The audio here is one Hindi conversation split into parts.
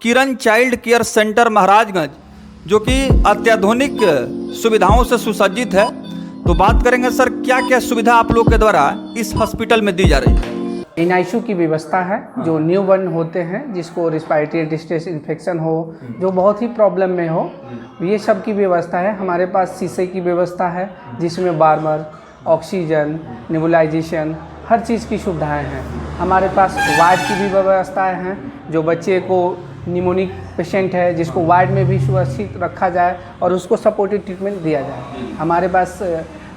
किरण चाइल्ड केयर सेंटर महाराजगंज, जो कि अत्याधुनिक सुविधाओं से सुसज्जित है। तो बात करेंगे सर, क्या क्या सुविधा आप लोग के द्वारा इस हॉस्पिटल में दी जा रही है। NICU की व्यवस्था है। जो न्यू बर्न होते हैं, जिसको रिस्पायरेटरी डिस्ट्रेस इन्फेक्शन हो, जो बहुत ही प्रॉब्लम में हो, ये सब की व्यवस्था है। हमारे पास शीशे की व्यवस्था है, जिसमें बार्मर, ऑक्सीजन, नेबुलाइजेशन, हर चीज़ की सुविधाएं हैं। हमारे पास वार्ड की भी व्यवस्थाएं हैं। जो बच्चे को निमोनिक पेशेंट है, जिसको वार्ड में भी सुरक्षित रखा जाए और उसको सपोर्टिव ट्रीटमेंट दिया जाए। हमारे पास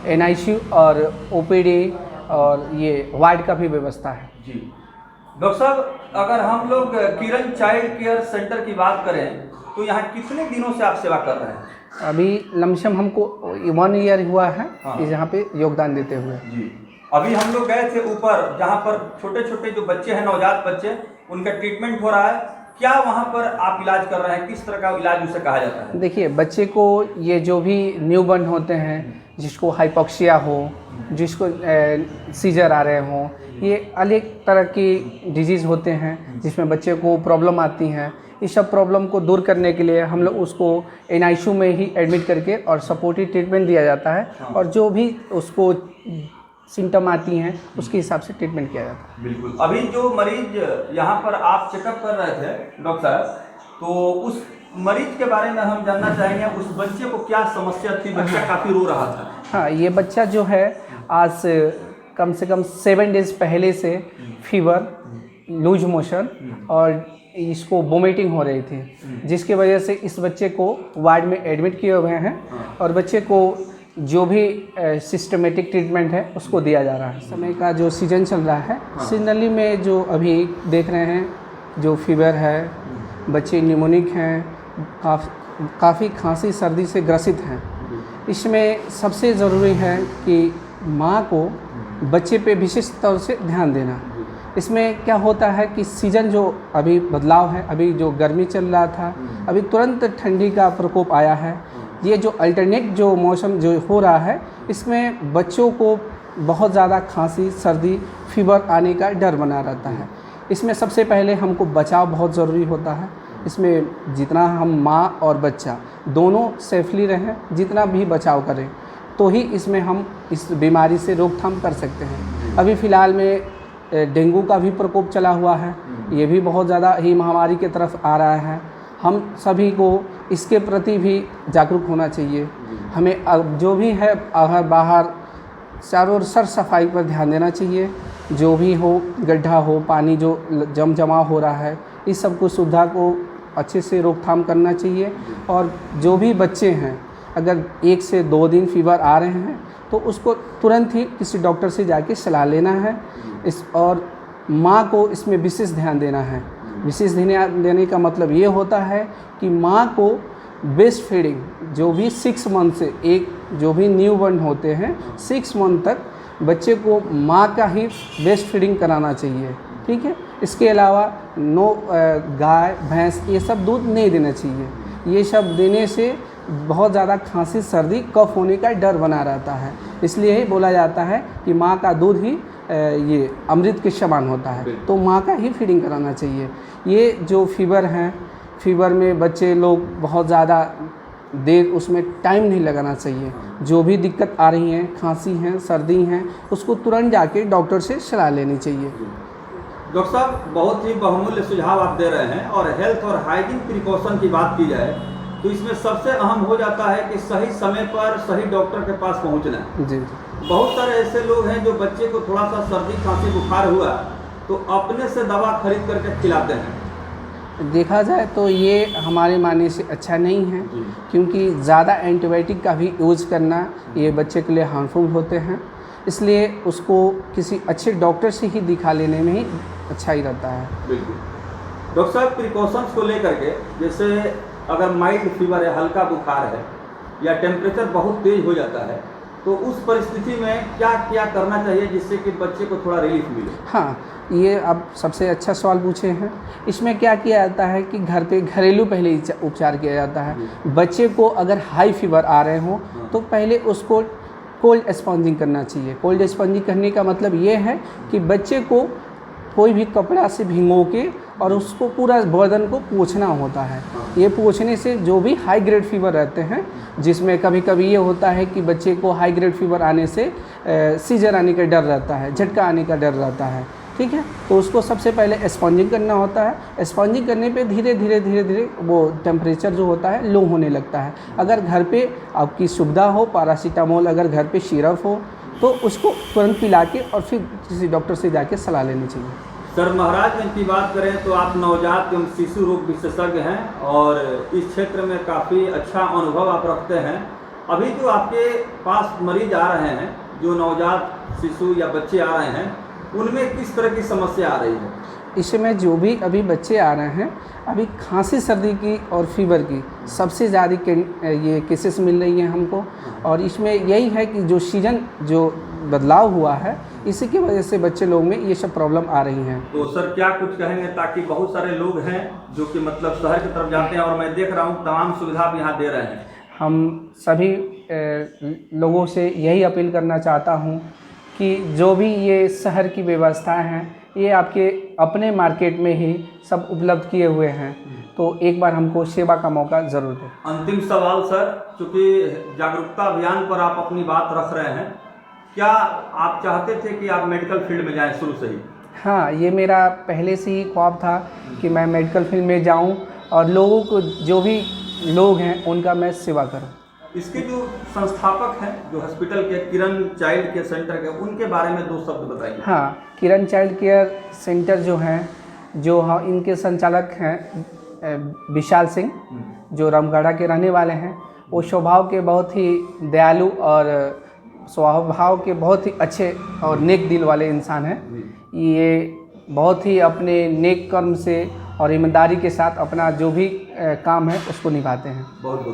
NICU और OPD और ये वार्ड का भी व्यवस्था है। जी डॉक्टर साहब, अगर हम लोग किरण चाइल्ड केयर सेंटर की बात करें तो यहाँ कितने दिनों से आप सेवा कर रहे हैं। अभी लमसम हमको 1 ईयर हुआ है। हाँ। यहाँ पे योगदान देते हुए। जी, अभी हम लोग गए थे ऊपर, जहाँ पर छोटे छोटे जो बच्चे हैं, नवजात बच्चे, उनका ट्रीटमेंट हो रहा है। क्या वहाँ पर आप इलाज कर रहे हैं, किस तरह का इलाज उसे कहा जाता है। देखिए, बच्चे को ये जो भी न्यू बर्न होते हैं, जिसको हाइपोक्सिया हो, जिसको सीजर आ रहे हों, ये अलग तरह की डिजीज़ होते हैं जिसमें बच्चे को प्रॉब्लम आती हैं। इस सब प्रॉब्लम को दूर करने के लिए हम लोग उसको NICU में ही एडमिट करके और सपोर्टिव ट्रीटमेंट दिया जाता है। और जो भी उसको सिम्टम आती हैं, उसके हिसाब से ट्रीटमेंट किया जाता है। बिल्कुल। अभी जो मरीज यहाँ पर आप चेकअप कर रहे थे डॉक्टर साहब, तो उस मरीज के बारे में हम जानना चाहेंगे, उस बच्चे को क्या समस्या थी। बच्चा काफ़ी रो रहा था। हाँ, ये बच्चा जो है आज कम से कम 7 डेज़ पहले से फीवर, लूज मोशन और इसको वोमिटिंग हो रही थी, जिसकी वजह से इस बच्चे को वार्ड में एडमिट किए हुए हैं। और बच्चे को जो भी सिस्टमेटिक ट्रीटमेंट है उसको दिया जा रहा है। समय का जो सीजन चल रहा है, सीजनली में जो अभी देख रहे हैं, जो फीवर है, बच्चे न्यूमोनिक हैं, काफ़ी खांसी सर्दी से ग्रसित हैं। इसमें सबसे ज़रूरी है कि माँ को बच्चे पे विशेष तौर से ध्यान देना। इसमें क्या होता है कि सीज़न जो अभी बदलाव है, अभी जो गर्मी चल रहा था, अभी तुरंत ठंडी का प्रकोप आया है। ये जो अल्टरनेट जो मौसम जो हो रहा है, इसमें बच्चों को बहुत ज़्यादा खांसी सर्दी फीवर आने का डर बना रहता है। इसमें सबसे पहले हमको बचाव बहुत ज़रूरी होता है। इसमें जितना हम माँ और बच्चा दोनों सेफली रहें, जितना भी बचाव करें, तो ही इसमें हम इस बीमारी से रोकथाम कर सकते हैं। अभी फ़िलहाल में डेंगू का भी प्रकोप चला हुआ है। ये भी बहुत ज़्यादा ही महामारी की तरफ आ रहा है। हम सभी को इसके प्रति भी जागरूक होना चाहिए। हमें जो भी है बाहर चारों ओर सर सफाई पर ध्यान देना चाहिए। जो भी हो, गड्ढा हो, पानी जो जमा हो रहा है, इस सब को सुविधा को अच्छे से रोकथाम करना चाहिए। और जो भी बच्चे हैं, अगर 1 से 2 दिन फीवर आ रहे हैं तो उसको तुरंत ही किसी डॉक्टर से जाके सलाह लेना है। और माँ को इसमें विशेष ध्यान देना है। विशेष ध्यान देने का मतलब ये होता है कि माँ को ब्रेस्ट फीडिंग, जो भी 6 मंथ से, एक जो भी न्यू बर्न होते हैं 6 मंथ तक बच्चे को माँ का ही ब्रेस्ट फीडिंग कराना चाहिए। ठीक है। इसके अलावा गाय भैंस ये सब दूध नहीं देना चाहिए। ये सब देने से बहुत ज़्यादा खांसी सर्दी कफ होने का डर बना रहता है। इसलिए ही बोला जाता है कि माँ का दूध ही ये अमृत के समान होता है, तो माँ का ही फीडिंग कराना चाहिए। ये जो फीवर हैं, फीवर में बच्चे लोग बहुत ज़्यादा देर उसमें टाइम नहीं लगाना चाहिए। जो भी दिक्कत आ रही हैं, खांसी हैं, सर्दी हैं, उसको तुरंत जाके डॉक्टर से सलाह लेनी चाहिए। डॉक्टर साहब, बहुत ही बहुमूल्य सुझाव आप दे रहे हैं। और हेल्थ और हाइजीन प्रिकॉशन की बात की जाए तो इसमें सबसे अहम हो जाता है कि सही समय पर सही डॉक्टर के पास पहुंचना। जी। बहुत सारे ऐसे लोग हैं जो बच्चे को थोड़ा सा सर्दी खांसी बुखार हुआ तो अपने से दवा खरीद करके खिलाते हैं। देखा जाए तो ये हमारे मानने से अच्छा नहीं है, क्योंकि ज़्यादा एंटीबायोटिक का भी यूज़ करना ये बच्चे के लिए हार्मफुल होते हैं। इसलिए उसको किसी अच्छे डॉक्टर से ही दिखा लेने में ही अच्छा ही रहता है। बिल्कुल। डॉक्टर साहब, प्रिकॉशंस को लेकर के, जैसे अगर माइल्ड फीवर है, हल्का बुखार है, या टेम्परेचर बहुत तेज हो जाता है, तो उस परिस्थिति में क्या क्या करना चाहिए जिससे कि बच्चे को थोड़ा रिलीफ मिले। हाँ, ये आप सबसे अच्छा सवाल पूछे हैं। इसमें क्या किया जाता है कि घर पे घरेलू पहले उपचार किया जाता है। बच्चे को अगर हाई फीवर आ रहे हों तो पहले उसको कोल्ड स्पॉन्जिंग करना चाहिए। कोल्ड स्पॉन्जिंग करने का मतलब ये है कि बच्चे को कोई भी कपड़ा से भिगो के और उसको पूरा बदन को पोंछना होता है। ये पोंछने से जो भी हाई ग्रेड फीवर रहते हैं, जिसमें कभी कभी ये होता है कि बच्चे को हाई ग्रेड फीवर आने से सीजर आने का डर रहता है, झटका आने का डर रहता है, ठीक है। तो उसको सबसे पहले स्पॉन्जिंग करना होता है। स्पॉन्जिंग करने पे धीरे धीरे वो टेम्परेचर जो होता है लो होने लगता है। अगर घर पे आपकी सुविधा हो, पैरासीटामोल अगर घर पे सिरप हो तो उसको तुरंत पिला के और फिर किसी डॉक्टर से जाके सलाह लेनी चाहिए। सर, महाराजगंज की बात करें तो आप नवजात एवं शिशु रोग विशेषज्ञ हैं और इस क्षेत्र में काफ़ी अच्छा अनुभव आप रखते हैं। अभी जो आपके पास मरीज आ रहे हैं, जो नवजात शिशु या बच्चे आ रहे हैं, उनमें किस तरह की समस्या आ रही है? इसमें जो भी अभी बच्चे आ रहे हैं, अभी खांसी सर्दी की और फीवर की सबसे ज़्यादा ये केसेस मिल रही हैं हमको। और इसमें यही है कि जो सीजन जो बदलाव हुआ है, इसी की वजह से बच्चे लोग में ये सब प्रॉब्लम आ रही हैं। तो सर क्या कुछ कहेंगे, ताकि बहुत सारे लोग हैं जो कि मतलब शहर की तरफ जाते हैं और मैं देख रहा हूँ तमाम सुविधा आप यहाँ दे रहे हैं। हम सभी लोगों से यही अपील करना चाहता हूँ कि जो भी ये शहर की व्यवस्थाएं हैं, ये आपके अपने मार्केट में ही सब उपलब्ध किए हुए हैं, तो एक बार हमको सेवा का मौका ज़रूर दें। अंतिम सवाल सर, चूँकि जागरूकता अभियान पर आप अपनी बात रख रहे हैं, क्या आप चाहते थे कि आप मेडिकल फील्ड में जाएं शुरू से ही? हाँ, ये मेरा पहले से ही ख्वाब था कि मैं मेडिकल फील्ड में जाऊं और लोगों को, जो भी लोग हैं उनका मैं सेवा करूं। इसके जो संस्थापक हैं, जो हॉस्पिटल के किरण चाइल्ड केयर सेंटर के, उनके बारे में 2 शब्द बताइए। हाँ, किरण चाइल्ड केयर सेंटर जो हैं, जो इनके संचालक हैं विशाल सिंह, जो रामगढ़ा के रहने वाले हैं। वो स्वभाव के बहुत ही दयालु और स्वभाव के बहुत ही अच्छे और नेक दिल वाले इंसान हैं। ये बहुत ही अपने नेक कर्म से और ईमानदारी के साथ अपना जो भी काम है उसको निभाते हैं। बहुत बहुत